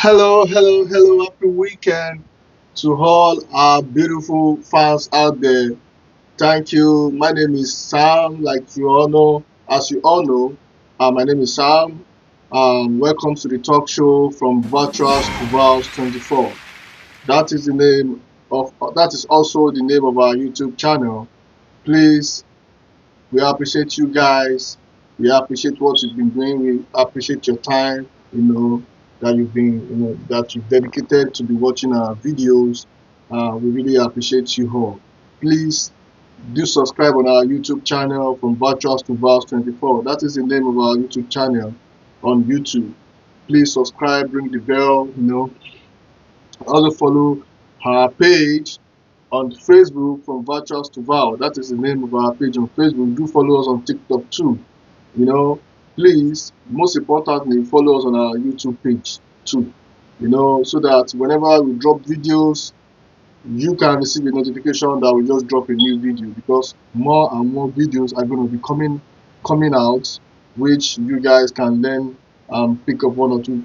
Hello, hello, hello. Happy weekend to all our beautiful fans out there. Thank you. My name is Sam. Like you all know, as you all know, my name is Sam. Welcome to the talk show from Virtuals to Vows 24. That is the name that is also the name of our YouTube channel. Please, we appreciate you guys. We appreciate what you've been doing. We appreciate your time, that that you've dedicated to be watching our videos. We really appreciate you all. Please do subscribe on our YouTube channel from Virtuals to Vows 24. That is the name of our YouTube channel on YouTube. Please subscribe, ring the bell. Also follow our page on Facebook from Virtuals to Vow. That is the name of our page on Facebook. Do follow us on TikTok too. You know, Please, most importantly, follow us on our YouTube page too. So that whenever we drop videos, you can receive a notification that we just drop a new video, because more and more videos are going to be coming out, which you guys can then pick up one or two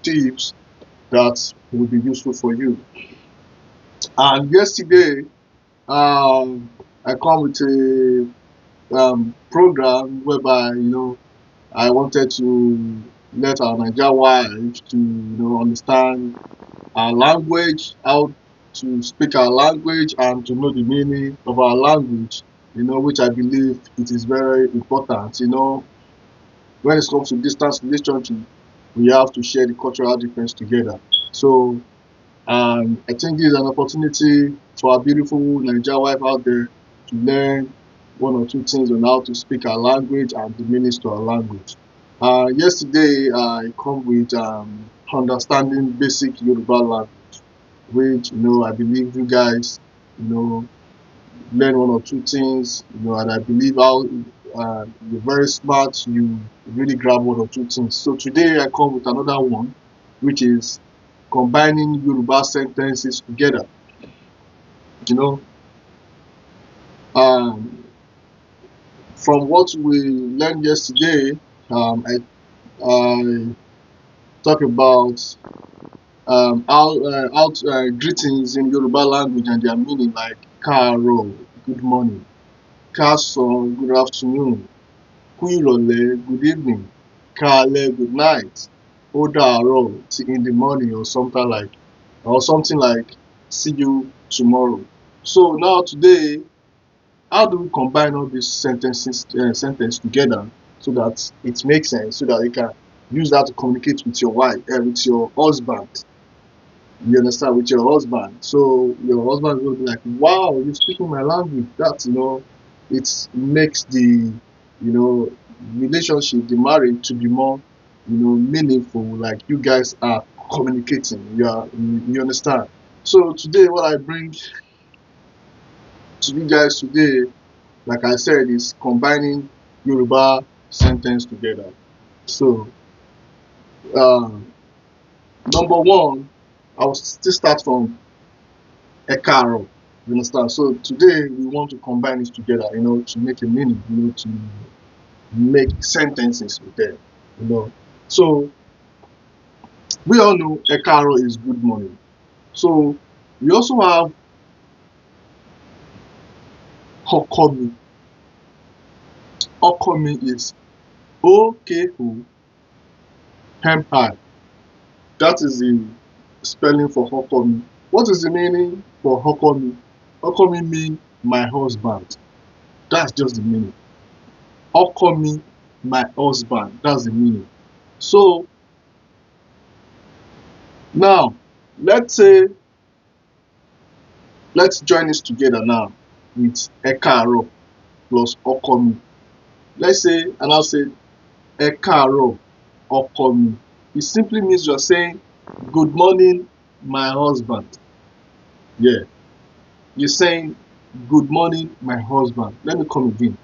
tips that will be useful for you. And yesterday, I come with a program whereby I wanted to let our Niger wives to understand our language, how to speak our language, and to know the meaning of our language. Which I believe it is very important. When it comes to distance relationship, we have to share the cultural difference together. So I think this is an opportunity for our beautiful Niger wife out there to learn one or two things on how to speak our language and the meanings to our language. Yesterday, I come with understanding basic Yoruba language, which I believe you guys learn one or two things, and I believe how you're very smart, you really grab one or two things. So today I come with another one, which is combining Yoruba sentences together. You know, um, from what we learned yesterday, I talk about how greetings in Yoruba language and their meaning, like Karo, good morning, Kason, good afternoon, Kuirole, good evening, Kale, good night, Odaro, in the morning, or something like see you tomorrow. So now today, how do we combine all these sentence together so that it makes sense, so that you can use that to communicate with your wife, with your husband? You understand, with your husband. So your husband will be like, "Wow, you're speaking my language." That it makes the relationship, the marriage, to be more meaningful. Like you guys are communicating. You understand. So today, what I bring to you guys today, like I said, is combining Yoruba sentence together. So, um, number one, I will still start from Ekaro. You understand? So today we want to combine it together, to make a meaning, to make sentences with them, you know. So we all know Ekaro is good morning. So we also have Hokomi. Hokomi is O-K-O M-I. That is the spelling for Hokomi. What is the meaning for Hokomi? Hokomi means my husband. That's just the meaning. Hokomi, my husband. That's the meaning. So now, let's join this together now with Ekaro plus Hokomi. Let's say, and I'll say Ekaro Hokomi. It simply means you're saying, good morning, my husband. Yeah. You're saying, good morning, my husband. Let me come again.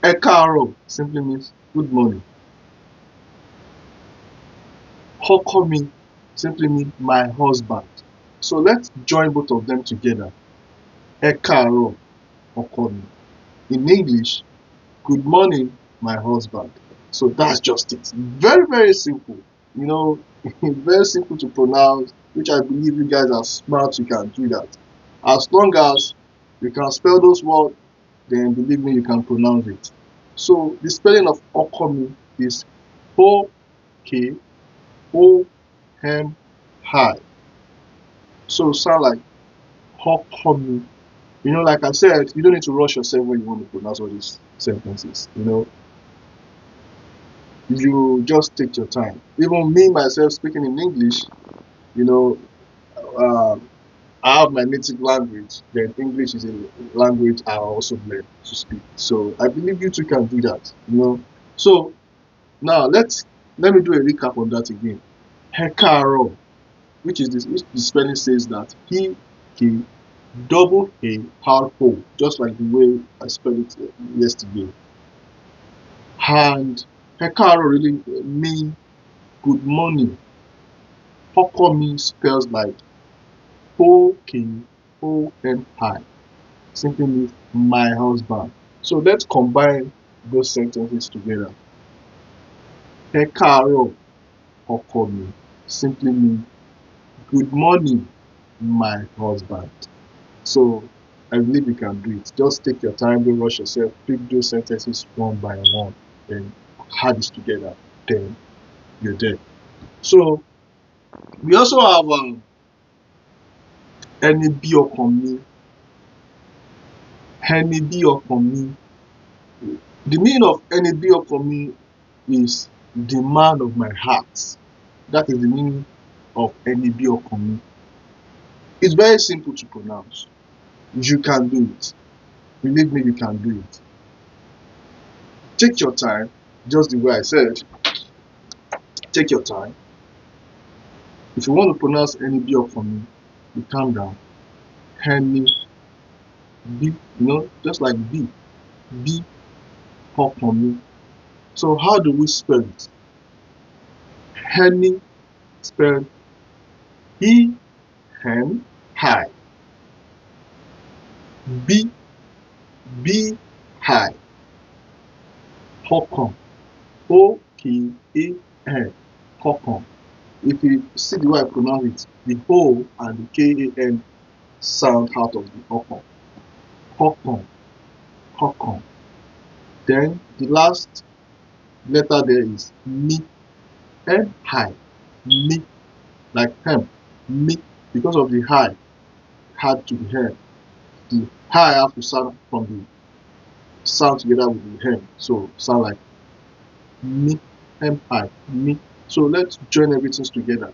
Ekaro simply means good morning. Hokomi simply means my husband. So let's join both of them together. Ekaro Hokomi. In English, good morning, my husband. So that's just it. Very, very simple. you know, very simple to pronounce, which I believe you guys are smart, you can do that. As long as you can spell those words, then believe me, you can pronounce it. So the spelling of Okomi is O-K-O-M-I. So sound like Okomi. Like I said, you don't need to rush yourself when you want to pronounce all these sentences. You just take your time. Even me, myself, speaking in English, you know, uh, I have my native language, then English is a language I also learn to speak. So I believe you too can do that. So now let me do a recap on that again. Hekaro, which the spelling says that he double A R O, just like the way I spelled it yesterday. And Hekaro really means good morning. Hokomi spells like O-K-O-M-I. Simply means my husband. So let's combine those sentences together. Hekaro Hokomi simply means good morning, my husband. So I believe you can do it. Just take your time, don't rush yourself, pick those sentences one by one, then add it together, then you're there. So we also have ẹni bí ọkàn mi. Ẹni bí ọkàn mi. The meaning of ẹni bí ọkàn mi is the man of my heart. That is the meaning of ẹni bí ọkàn mi. It's very simple to pronounce. You can do it. Believe me, you can do it. Take your time, just the way I said. Take your time. If you want to pronounce ẹni bí ọkàn mi, you calm down. Ẹni bí, just like B. Bí ọkàn mi. So how do we spell it? Henny spelled E-N-I. B-I. Hokan. O-K-A-N. Hokan. If you see the way I pronounce it, the O and the K-A-N sound out of the Hokan. Hokan. Hokan. Then the last letter there is me. M-I. Me. Like hem. Me. Because of the high had to be heard. The high have to sound from the sound together with the hem. So sound like me. M-I. Me. So let's join everything together.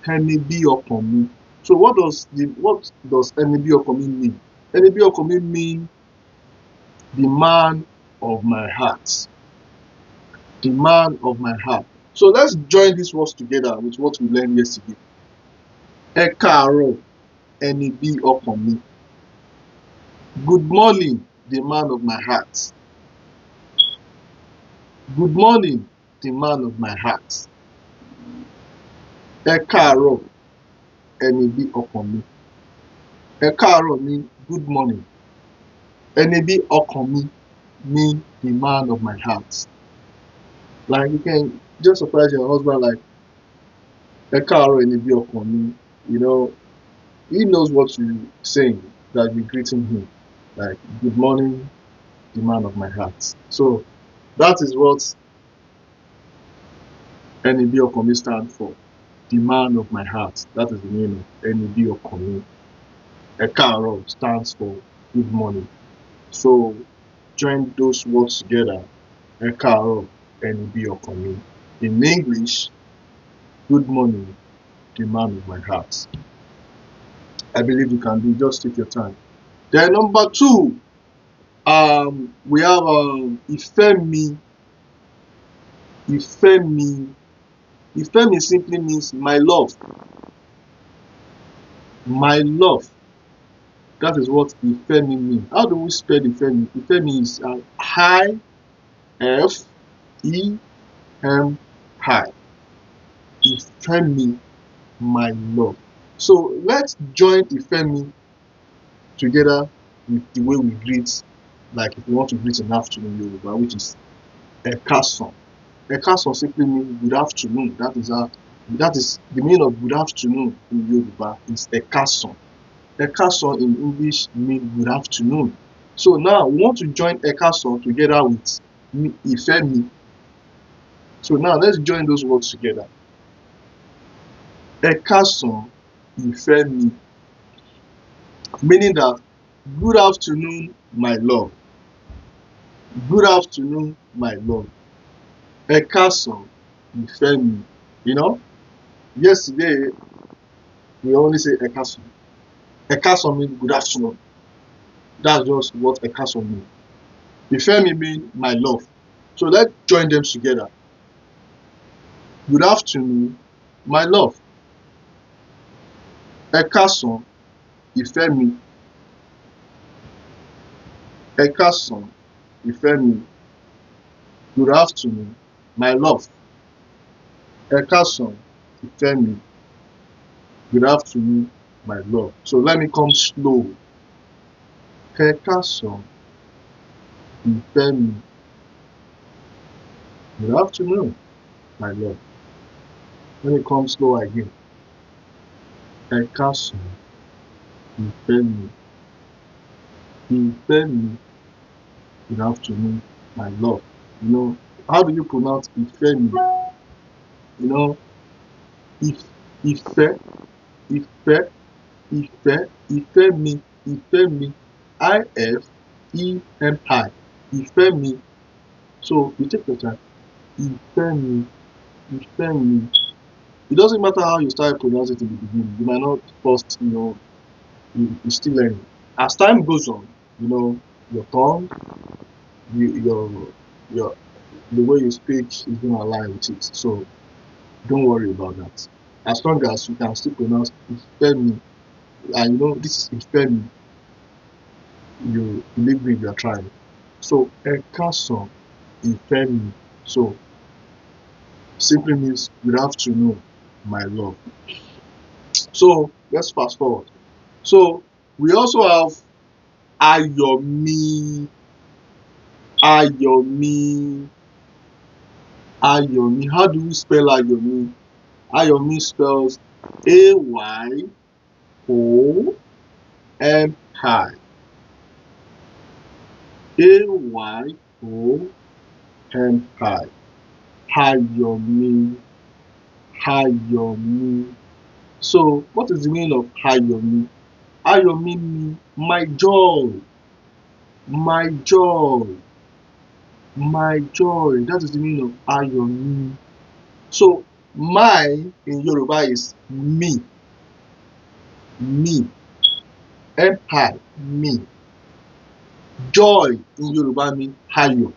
Ẹni bí ọkàn mi. So what does ẹni bí ọkàn mi mean? Ẹni bí ọkàn mi mean the man of my heart. The man of my heart. So let's join these words together with what we learned yesterday. Ẹ káàárọ̀, ẹni bí ọkàn mi. Good morning, the man of my heart. Good morning, the man of my heart. Ẹ káàárọ̀, ẹni bí ọkàn mi. Ẹ káàárọ̀ mean good morning. Ẹni bí ọkàn mi mean the man of my heart. Like you can just surprise your husband like Ẹ káàárọ̀, ẹni bí ọkàn mi. He knows what you're saying, that you're greeting him. Like, good morning, the man of my heart. So that is what ẹni bí ọkàn mi stand for. The man of my heart. That is the meaning. Ẹni bí ọkàn mi. Ẹ káàárọ̀ stands for good morning. So join those words together. Ẹ káàárọ̀, ẹni bí ọkàn mi. In English, good morning, the man of my heart. I believe you can do. Just take your time. Then number 2, we have Ìfẹ́-mi. Ìfẹ́-mi. Ìfẹ́-mi simply means my love. My love. That is what Ìfẹ́-mi means. How do we spell Ìfẹ́-mi? Ìfẹ́-mi is I-F-E-M-I. Ìfẹ́-mi, my love. So let's join Ìfẹ́-mi together with the way we greet, like if you want to greet in afternoon Yoruba, which is Ẹ káàsán. Ekason simply means good afternoon. That is the meaning of good afternoon in Yoruba is Ekason. Ekason in English means good afternoon. So now we want to join Ekason together with Ifemi. So now let's join those words together. Ekason Ifemi, meaning that good afternoon, my love. Good afternoon, my love. Ekason Ifemi. You know, yesterday we only say Ekason. Ekason means good afternoon. That's just what Ekason means. Ifemi means my love. So let's join them together. Good afternoon, my love. Ekason Ifemi. Ekason Ifemi. Good afternoon, my love. Ekason Ifemi. Good afternoon, my love. So let me come slow. Ekason Ifemi. Good afternoon, my love. Let me come slow again. Ekason Ifemi. Ifemi. Good afternoon, my love. You know, how do you pronounce Ifemi? You know, Ife, Ife, Ifemi, Ifemi, I-F-E-M-I, Ifemi. So you take your time. Ifemi, Ifemi. It doesn't matter how you start pronouncing it in the beginning. You might not first, you still learn. As time goes on, your tongue, your the way you speak is going to align with it. So don't worry about that. As long as you can still pronounce Ifemi, and this is Ifemi, you believe me, you are trying. So Ekason Ifemi. So simply means good afternoon, my love. So let's fast forward. So we also have Ayomi, Ayomi, Ayomi. How do we spell Ayomi? Ayomi spells A-Y-O-M-I. A-Y-O-M-I. Ayomi, Ayomi. So what is the meaning of Ayomi? Ayomi means my joy, my joy, my joy. That is the meaning of Ayomi. So my in Yoruba is me, me, empire, me. Joy in Yoruba means Ayo.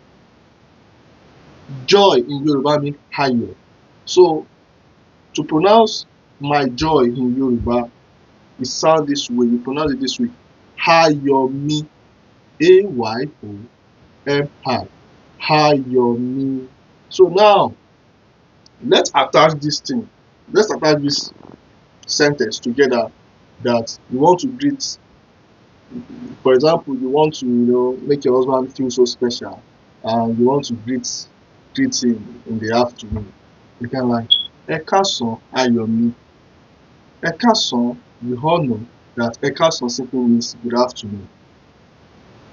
Joy in Yoruba means Ayo. So to pronounce my joy in Yoruba, it sounds this way. You pronounce it this way. Ayomi. A-Y-O-M-I. Ayomi. So now let's attach this thing. Let's attach this sentence together that you want to greet. For example, you want to make your husband feel so special, and you want to greet him in the afternoon. You can like Ekason Ayomi. Ekason, we all know that Ekason simply means good afternoon.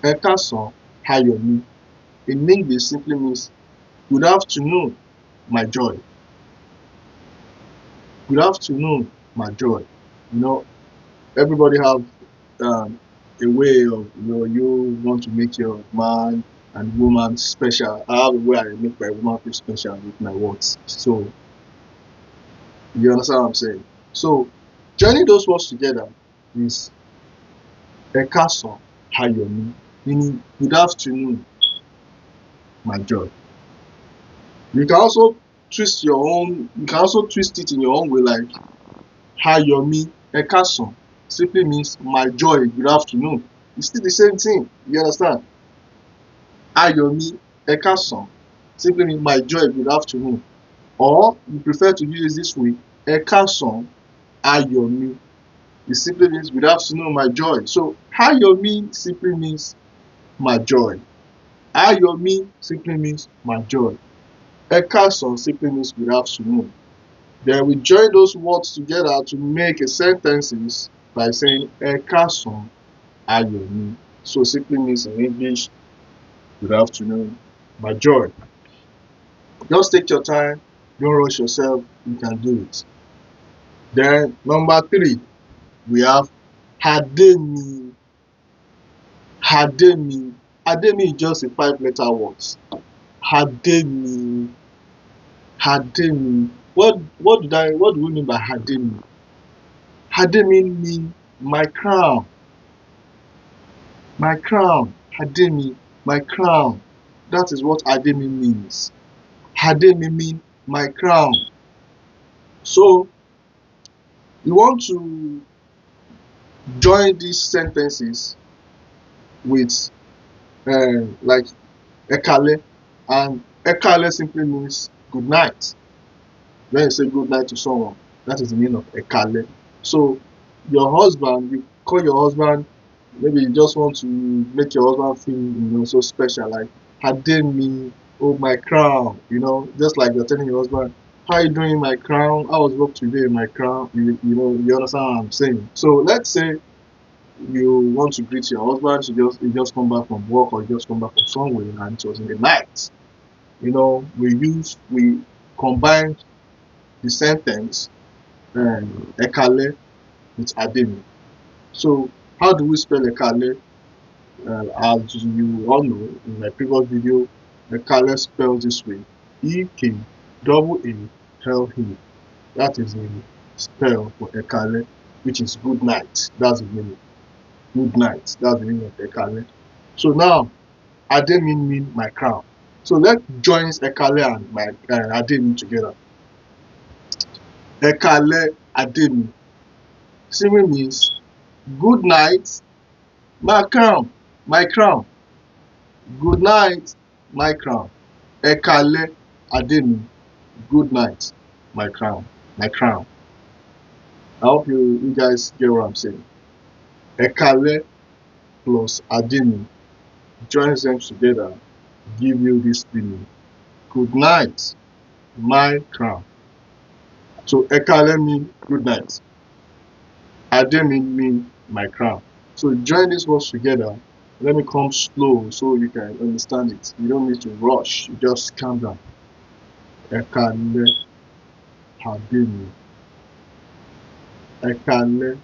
Ekason Ayomi in English simply means good afternoon, my joy. Good afternoon, my joy. Everybody have a way of you want to make your man and woman special. I have a way I make my woman feel special with my words. So you understand what I'm saying? So joining those words together is Ekason Ayomi, meaning good afternoon, my joy. You can also twist it in your own way, like Ayomi Ekason simply means my joy, good afternoon. It's still the same thing. You understand? Ayomi Ekason simply means my joy, good afternoon. Or you prefer to use this way, Ekason Ayomi. It simply means good afternoon, my joy. So Ayomi simply means my joy. Ayomi simply means my joy. Ekason simply means good afternoon. Then we join those words together to make a sentences by saying Ekason Ayomi. So simply means in English, good afternoon, my joy. Just take your time, don't rush yourself, you can do it. Then number 3, we have Hademi. Hademi. Hademi is just a 5-letter word. Hademi. Hademi. What do we mean by Hademi? Hademi means my crown. My crown. Hademi, my crown. That is what Hademi means. Hademi means my crown. So you want to join these sentences with like Ekale, and Ekale simply means good night. When you say good night to someone, that is the meaning of Ekale. So your husband, you call your husband, maybe you just want to make your husband feel so special, like Hademi, oh my crown, just like you're telling your husband, how you doing my crown? How was work today, my crown? You understand what I'm saying? So let's say you want to greet your husband, you just come back from work or you just come back from somewhere and it was in the night. We combined the sentence Ekale with Ademi. So how do we spell Ekale? As you all know, in my previous video, Ekale spells this way: E-K-A-A-L-E. That is the spell for Ekale, which is good night. That's the meaning. Good night. That's the meaning of Ekale. So now, Ademi means my crown. So let's join Ekale and my Ademi together. Ekale Ademi simply means good night, my crown, my crown. Good night, my crown. Ekale Ademi, good night, my crown, my crown. I hope you guys get what I'm saying. Ekale plus Ademi joins them together, give you this meaning. Good night, my crown. So Ekale means good night. Ademi means my crown. So join these words together. Let me come slow so you can understand it. You don't need to rush. You just calm down. Ekale Ademi. Ekale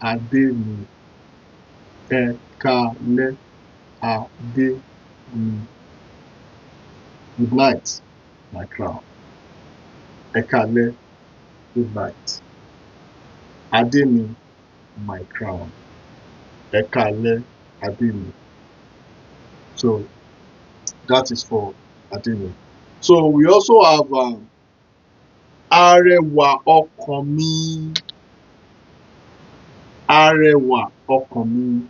Ademi. Ekale Ademi. Good night, my crown. Ekale, good night. Ademi, my crown. Ekale Ademi. So that is for Ademi. So we also have Arewa Okomi. Arewa Okomi.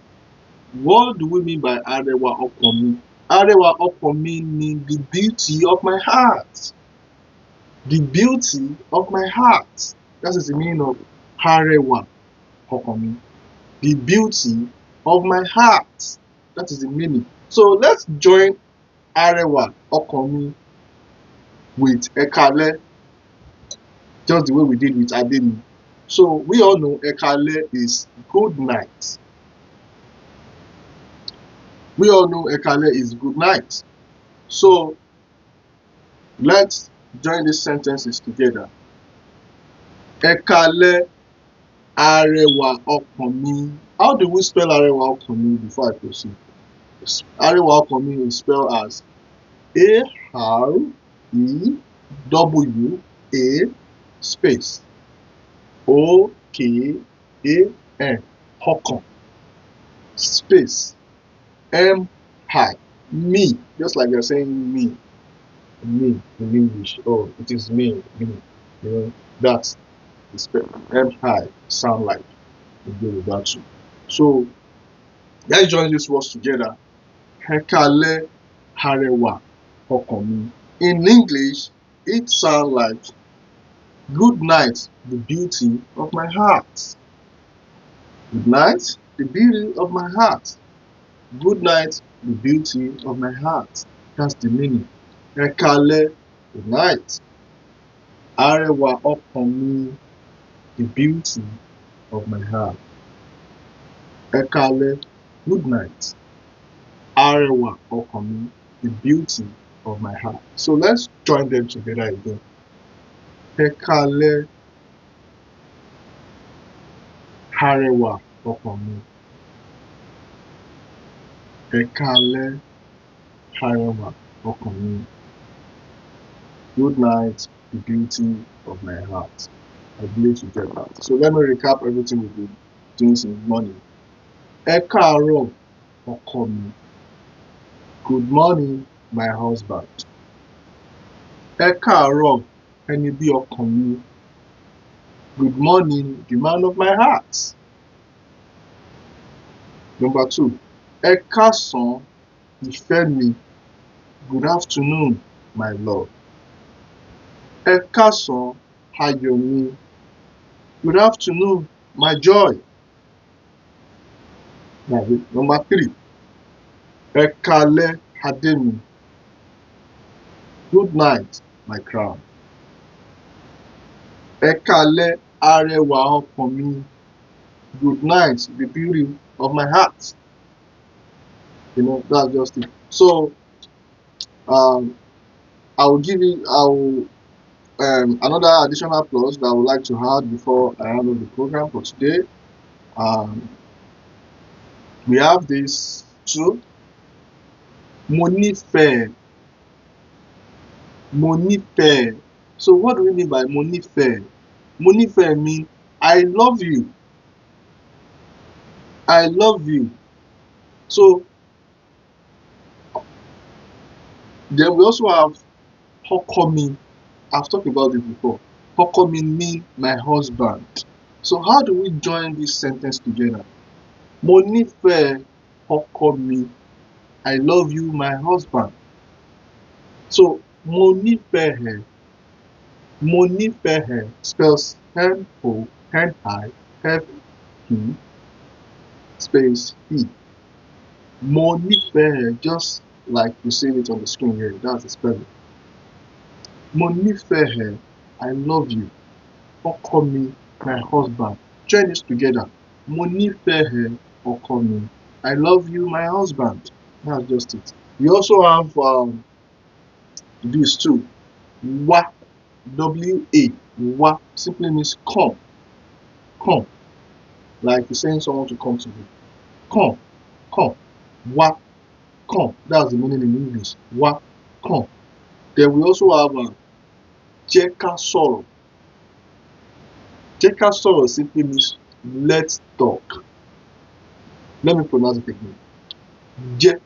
What do we mean by Arewa Okomi? Arewa Okomi means the beauty of my heart. The beauty of my heart. That is the meaning of Arewa Okomi. The beauty of my heart. That is the meaning. So let's join Arewa Okomi with Ekale, just the way we did with Ademi. So we all know Ekale is good night. We all know Ekale is good night. So let's join these sentences together. Ekale Arewa Okomi. How do we spell Arewa Okomi before I proceed? Arewa Okomi is spelled as A-R-E-W-A space O-K-A-N Okon space M-I me, just like you're saying me in English. Oh, it is me. That's the spell. M-I sound like in Yoruba too. So let's join these words together. Ekale Arewa Okomi. In English, it sounds like good night, the beauty of my heart. Good night, the beauty of my heart. Good night, the beauty of my heart. That's the meaning. Ekale Good night. Arẹwà ọkàn mi, the beauty of my heart. Ẹ káalẹ́. Good night. Arẹwà ọkàn mi, the beauty of my heart. So let's join them together again. Ẹ káalẹ́. Arẹwà ọkàn mi. Ẹ káalẹ́. Arẹwà ọkàn mi. Good night, the beauty of my heart. I believe you get that. So let me recap everything we've been doing since morning. Ẹ káàárọ̀ ọkọ mi. Good morning, my husband. Ẹ káàárọ̀ ẹni bí ọkàn mi. Good morning, the man of my heart. Number 2. Ẹ káàsán ìfẹ́ mi. Good afternoon, my love. Ẹ káàsán ayọ̀ mi. Good afternoon, my joy. Number 3. Ẹ káalẹ́ adé mi. Good night, my crown. Ẹ káalẹ́ arẹwà ọkàn mi. Good night, the beauty of my heart. That's just it. So I will give you another additional clause that I would like to add before I handle the program for today. We have this too. Mo nífẹ̀ẹ́. Mo nífẹ̀ẹ́. So what do we mean by mo nífẹ̀ẹ́? Mo nífẹ̀ẹ́ means I love you. I love you. So then we also have ọkọ mi. I've talked about it before. Ọkọ mi means my husband. So how do we join this sentence together? Mo nífẹ̀ẹ́ ọkọ mi. I love you, my husband. So mo nífẹ̀ẹ́. Mo nífẹ̀ẹ́ spells M-O-N-I-F-E space E. Mo nífẹ̀ẹ́, just like you see it on the screen here. That's the spelling. Mo nífẹ̀ẹ́, I love you. Ọkọ mi, my husband. Join this together. Mo nífẹ̀ẹ́ ọkọ mi. I love you, my husband. That's just it. We also have this too. Wa, W-A. Wa simply means come. Come. Like you're saying someone to come to you. Come. Come. Wa, come. That's the meaning in English. Wa, come. Then we also have jẹ́ ká sọ̀rọ̀. Jẹ́ ká sọ̀rọ̀ simply means let's talk. Let me pronounce it again. Jẹ́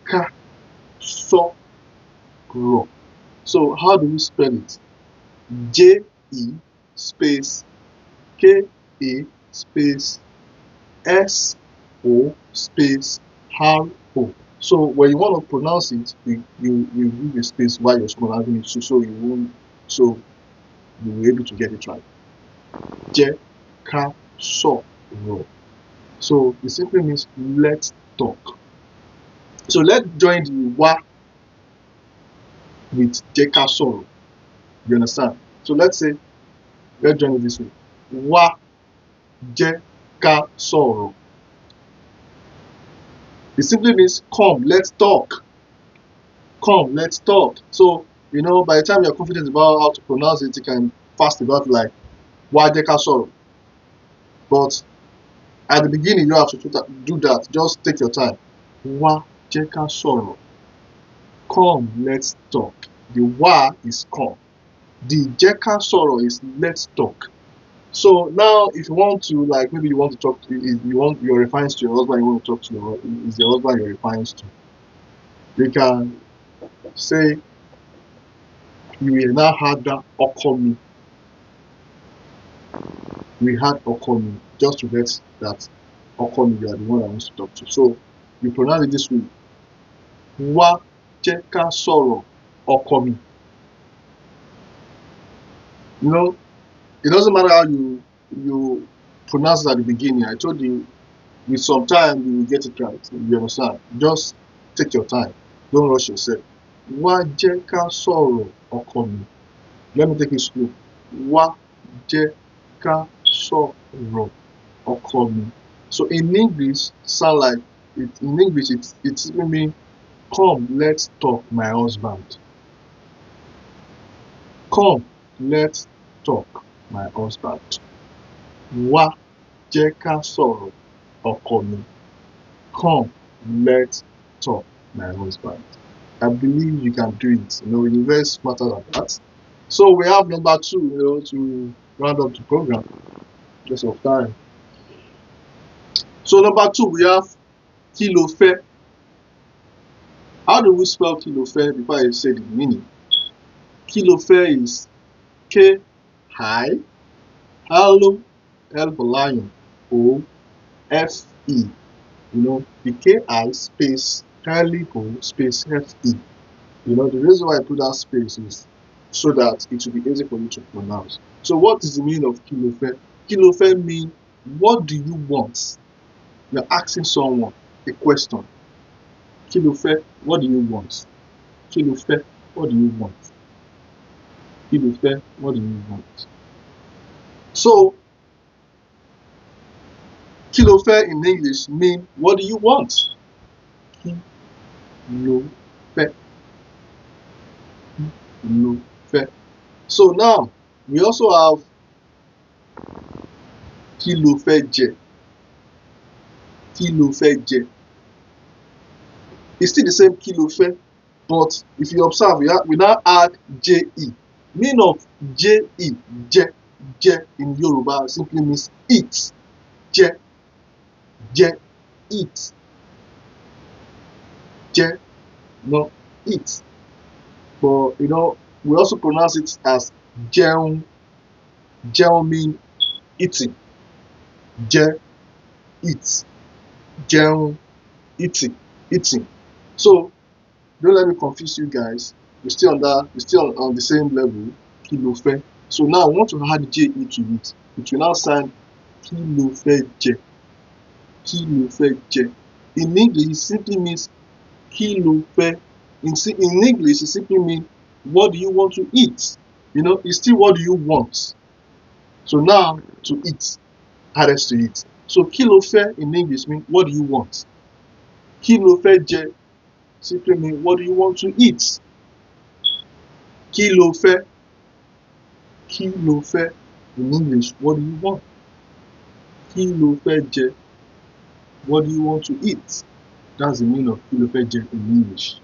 ká sọ̀rọ̀. So how do we spell it? J-E space K-A space S-O space R-O. So when you want to pronounce it, you leave a space while you're pronouncing it, so you will be able to get it right. Jẹ́ ká sọ̀rọ̀. So it simply means let's talk. So let's join the wa with jẹ́ ká sọ̀rọ̀. You understand? So let's join it this way. Wa jẹ́ ká sọ̀rọ̀. It simply means come, let's talk. Come, let's talk. So, by the time you're confident about how to pronounce it, you can fast about like wa jẹ́ ká sọ̀rọ̀. But at the beginning, you have to do that. Just take your time. Wa jẹ́ ká sọ̀rọ̀. Come, let's talk. The wa is come. The jẹ́ ká sọ̀rọ̀ is let's talk. So now, if you want to, like, maybe you want to talk to, you're referring to your husband, you want to talk to is your husband you're referring to, you can say, you will now have that ọkọ mi. We had ọkọ mi, just to get that ọkọ mi, you are the one I want to talk to. So you pronounce it this way. Wá jẹ́ ká sọ̀rọ̀ ọkọ mi. It doesn't matter how you pronounce it at the beginning. I told you, with some time you will get it right. You understand? Just take your time. Don't rush yourself. Wá jẹ́ ká sọ̀rọ̀ ọkọ mi. Let me take it slow. Wá jẹ́ ká sọ̀rọ̀ ọkọ mi. So in English, sound like it. In English, it simply means come, let's talk, my husband. Come, let's talk, my husband. Wá jẹ́ ká sọ̀rọ̀ ọkọ mi. Come, let's talk, my husband. I believe you can do it. You're very smarter than that. So we have number 2, to round up the program. Just of time. So number 2, we have kí lo fẹ́. How do we spell kí lo fẹ́ before I say the meaning? Kí lo fẹ́ is K-I, L for lion, O-F-E. The K-I space L-O space F-E. The reason why I put that space is so that it will be easy for you to pronounce. So what is the meaning of kí lo fẹ́? Kí lo fẹ́ means, what do you want? You're asking someone a question. Kí lo fẹ́, what do you want? Kí lo fẹ́, what do you want? Kí lo fẹ́, what do you want? So, kí lo fẹ́ in English means, what do you want? Kí lo fẹ́. Kí lo fẹ́. So now, we also have kí lo fẹ́ jẹ. Kí lo fẹ́ jẹ. It's still the same kí lo fẹ́, but if you observe, we now add J-E. Meaning of J-E, jẹ in Yoruba simply means eat. Jẹ, eat. Jẹ, eat. But we also pronounce it as jẹun. Jẹun means eating. Jẹ, eat. Jẹun, eating. So don't let me confuse you guys. We're still on the same level. Kí lo fẹ́. So now I want to add J-E to it. It will now sound kí lo fẹ́ jẹ. Kí lo fẹ́ jẹ. In English, it simply means kí lo fẹ́. In English, it simply means what do you want to eat? It's still what do you want. So now to eat, added to it. So kí lo fẹ́ in English means what do you want? Kí lo fẹ́ jẹ simply means what do you want to eat? Kí lo fẹ́. Kí lo fẹ́ in English, what do you want? Kí lo fẹ́ jẹ, what do you want to eat? That's the meaning of kí lo fẹ́ jẹ in English.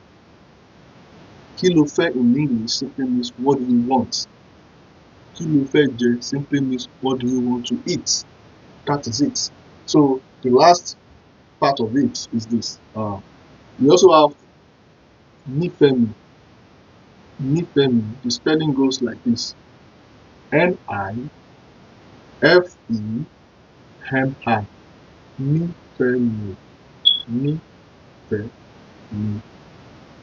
Kí lo fẹ́ in English simply means what do you want? Kí lo fẹ́ jẹ simply means what do you want to eat? That is it. So the last part of it is this. We also have nífẹ̀ẹ́ mi. Nífẹ̀ẹ́ mi. The spelling goes like this. N-I-F-E-M-I. Nífẹ̀ẹ́ mi. Nífẹ̀ẹ́ mi.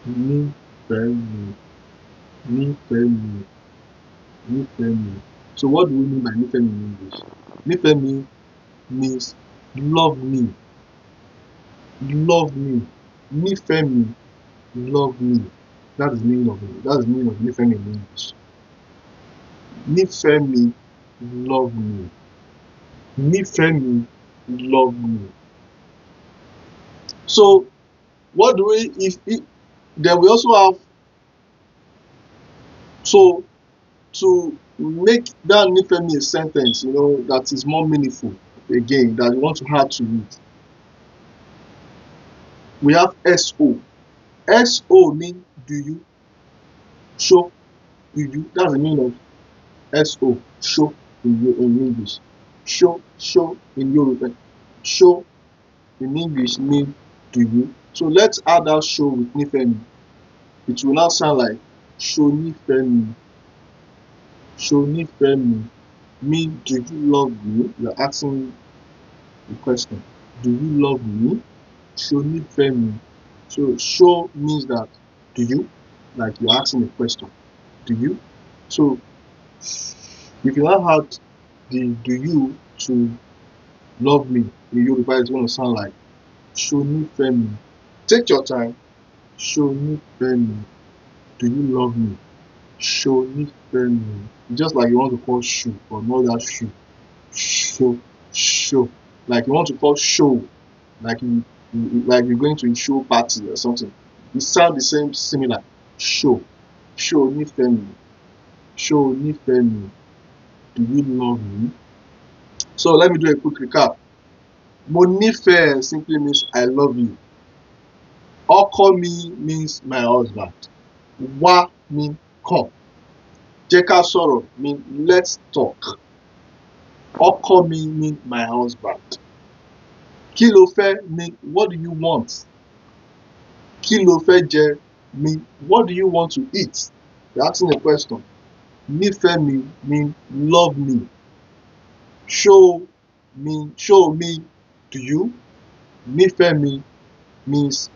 Nífẹ̀ẹ́ mi. Nífẹ̀ẹ́ mi. Nífẹ̀ẹ́ mi. So what do we mean by nífẹ̀ẹ́ mi in English? Nífẹ̀ẹ́ mi means love me. Love me. Nífẹ̀ẹ́ mi. Love me. That's the meaning of it. That's the meaning of nífẹ̀ẹ́ mi in English. Nífẹ̀ẹ́ mi. Love me. Nífẹ̀ẹ́ mi. Love me. So what do we then we also have, so to make that nífẹ̀ẹ́ mi a sentence, that is more meaningful again, that you want to add to it, we have S-O. S-O means do you. Show, do you. That's the meaning of S-O. Show in English. Show in Yoruba. Show in English means do you. So let's add that show with nífẹ̀ẹ́ mi. It will now sound like ṣo nífẹ̀ẹ́ mi. Ṣo nífẹ̀ẹ́ mi mean do you love me? You're asking the question. Do you love me? Ṣo nífẹ̀ẹ́ mi. So show means that do you, like you're asking a question. Do you? So if you now add the do you to love me in Yoruba, it's going to sound like ṣo nífẹ̀ẹ́ mi. Take your time. Ṣo nífẹ̀ẹ́ mi. Do you love me? Show nífẹ̀ẹ́ mi. Just like you want to call shoe, but not that shoe. Show. Like you want to call show. Like like you're going to a show party or something. It sound the same, similar. Show. Show nífẹ̀ẹ́ mi. Show nífẹ̀ẹ́ mi. Do you love me? So let me do a quick recap. Mo nífẹ̀ẹ́ simply means I love you. Ọkọ mi means my husband. Wá mean come. Jẹ́ ká sọ̀rọ̀ mean let's talk. Ọkọ mi mean my husband. Kí lo fẹ́ mean what do you want? Kí lo fẹ́ jẹ mean what do you want to eat? You're asking a question. Nífẹ̀ẹ́ mi mean love me. Show me to you. Nífẹ̀ẹ́ mi means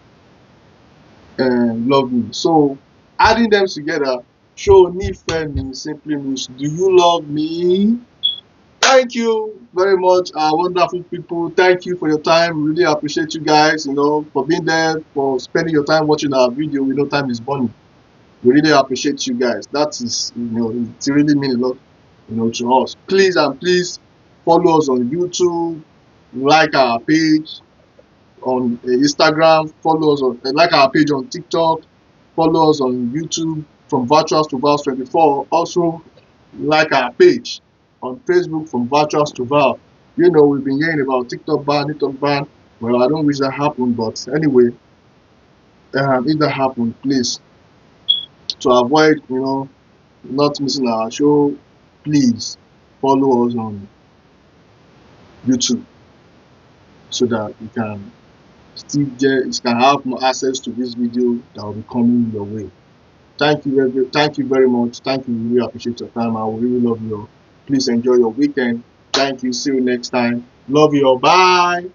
love me. So adding them together, show nífẹ̀ẹ́ mi simply means do you love me? Thank you very much, wonderful people. Thank you for your time. Really appreciate you guys, for being there, for spending your time watching our video. We know time is money. We really appreciate you guys. That is, it really means a lot, to us. Please and please follow us on YouTube, like our page on Instagram, follow us on like our page on TikTok, follow us on YouTube from Virtuals to Vows 24. Also like our page on Facebook from Virtuals to Vow. We've been hearing about TikTok ban. Well, I don't wish that happened, but anyway, if that happened, please, to avoid, not missing our show, please follow us on YouTube so that you can have more access to this video that will be coming your way. Thank you very much. Thank you. We really appreciate your time. I will really love you. Please enjoy your weekend. Thank you. See you next time. Love you all. Bye.